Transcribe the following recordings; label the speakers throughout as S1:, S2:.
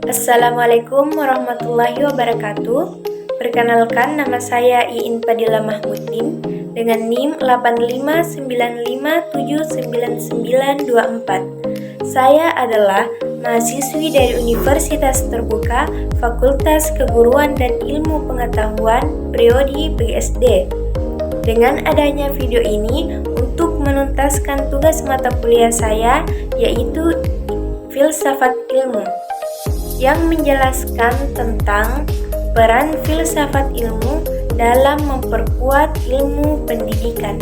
S1: Assalamualaikum warahmatullahi wabarakatuh. Perkenalkan, nama saya Iin Padilla Mahmudin dengan NIM 859579924. Saya adalah mahasiswi dari Universitas Terbuka Fakultas Keguruan dan Ilmu Pengetahuan Prodi PGSD. Dengan adanya video ini untuk menuntaskan tugas mata kuliah saya, yaitu Filsafat Ilmu, yang menjelaskan tentang peran filsafat ilmu dalam memperkuat ilmu pendidikan.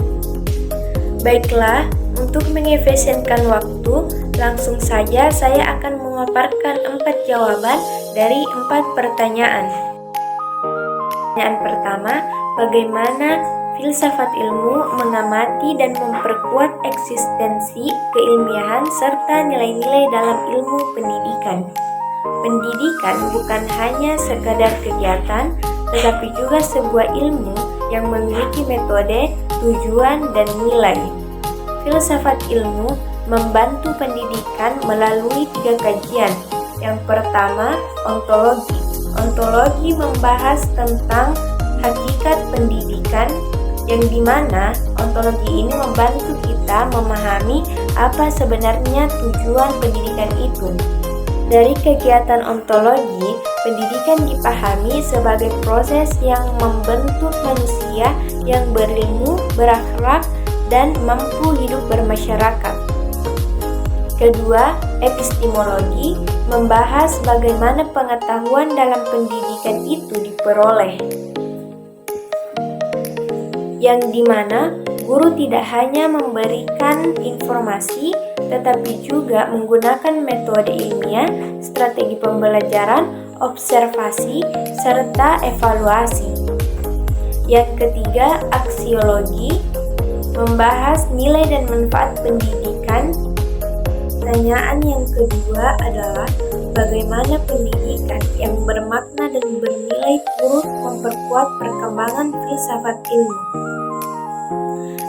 S1: Baiklah, untuk mengefisienkan waktu, langsung saja saya akan memaparkan 4 jawaban dari 4 pertanyaan. Pertanyaan pertama, bagaimana filsafat ilmu mengamati dan memperkuat eksistensi keilmiahan serta nilai-nilai dalam ilmu pendidikan? Pendidikan bukan hanya sekadar kegiatan, tetapi juga sebuah ilmu yang memiliki metode, tujuan, dan nilai. Filsafat ilmu membantu pendidikan melalui 3 kajian. Yang pertama, ontologi. Ontologi membahas tentang hakikat pendidikan, yang dimana ontologi ini membantu kita memahami apa sebenarnya tujuan pendidikan itu. Dari kegiatan ontologi, pendidikan dipahami sebagai proses yang membentuk manusia yang berilmu, berakhlak, dan mampu hidup bermasyarakat. Kedua, epistemologi membahas bagaimana pengetahuan dalam pendidikan itu diperoleh, yang dimana guru tidak hanya memberikan informasi, tetapi juga menggunakan metode ilmiah, strategi pembelajaran, observasi, serta evaluasi. Yang ketiga, aksiologi membahas nilai dan manfaat pendidikan. Pertanyaan yang kedua adalah bagaimana pendidikan yang bermakna dan bernilai turut memperkuat perkembangan filsafat ilmu.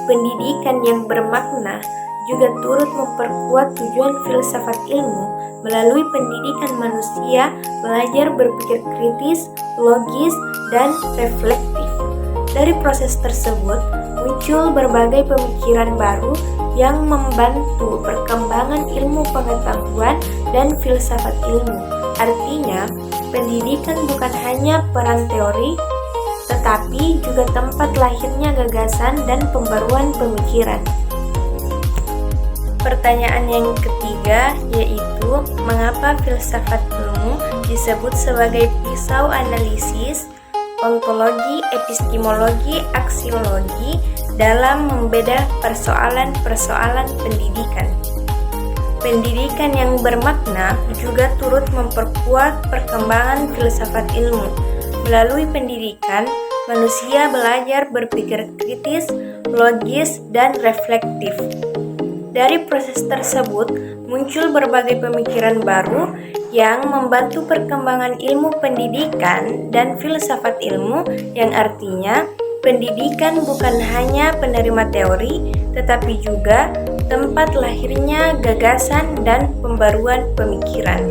S1: Pendidikan yang bermakna juga turut memperkuat tujuan filsafat ilmu melalui pendidikan manusia belajar berpikir kritis, logis, dan reflektif. Dari proses tersebut muncul berbagai pemikiran baru yang membantu perkembangan ilmu pengetahuan dan filsafat ilmu. Artinya, pendidikan bukan hanya peran teori, tetapi juga tempat lahirnya gagasan dan pembaruan pemikiran. Pertanyaan yang ketiga yaitu, mengapa filsafat ilmu disebut sebagai pisau analisis, ontologi, epistemologi, aksiologi dalam membedah persoalan-persoalan pendidikan? Pendidikan yang bermakna juga turut memperkuat perkembangan filsafat ilmu. Melalui pendidikan, manusia belajar berpikir kritis, logis, dan reflektif. Dari proses tersebut, muncul berbagai pemikiran baru yang membantu perkembangan ilmu pendidikan dan filsafat ilmu, yang artinya pendidikan bukan hanya penerima teori, tetapi juga tempat lahirnya gagasan dan pembaruan pemikiran.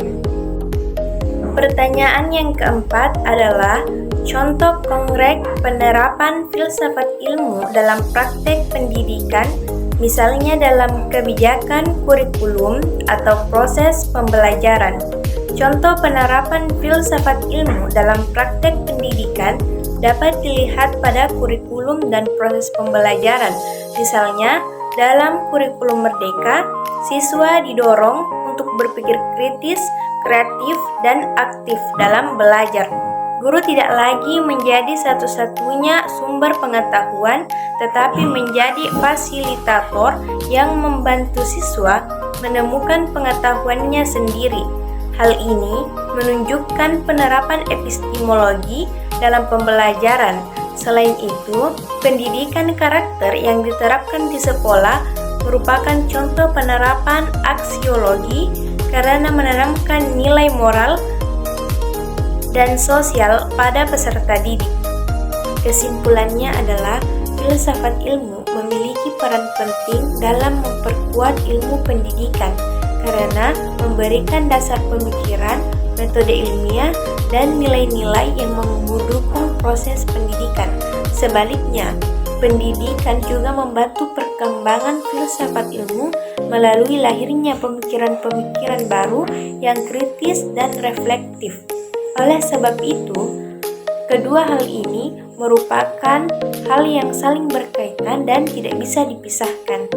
S1: Pertanyaan yang keempat adalah contoh konkret penerapan filsafat ilmu dalam praktek pendidikan, misalnya dalam kebijakan kurikulum atau proses pembelajaran. Contoh penerapan filsafat ilmu dalam praktek pendidikan dapat dilihat pada kurikulum dan proses pembelajaran. Misalnya, dalam kurikulum Merdeka, siswa didorong untuk berpikir kritis, kreatif, dan aktif dalam belajar. Guru tidak lagi menjadi satu-satunya sumber pengetahuan, tetapi menjadi fasilitator yang membantu siswa menemukan pengetahuannya sendiri. Hal ini menunjukkan penerapan epistemologi dalam pembelajaran. Selain itu, pendidikan karakter yang diterapkan di sekolah merupakan contoh penerapan aksiologi karena menanamkan nilai moral dan sosial pada peserta didik. Kesimpulannya adalah filsafat ilmu memiliki peran penting dalam memperkuat ilmu pendidikan karena memberikan dasar pemikiran, metode ilmiah, dan nilai-nilai yang mendukung proses pendidikan. Sebaliknya, pendidikan juga membantu perkembangan filsafat ilmu melalui lahirnya pemikiran-pemikiran baru yang kritis dan reflektif. Oleh sebab itu, kedua hal ini merupakan hal yang saling berkaitan dan tidak bisa dipisahkan.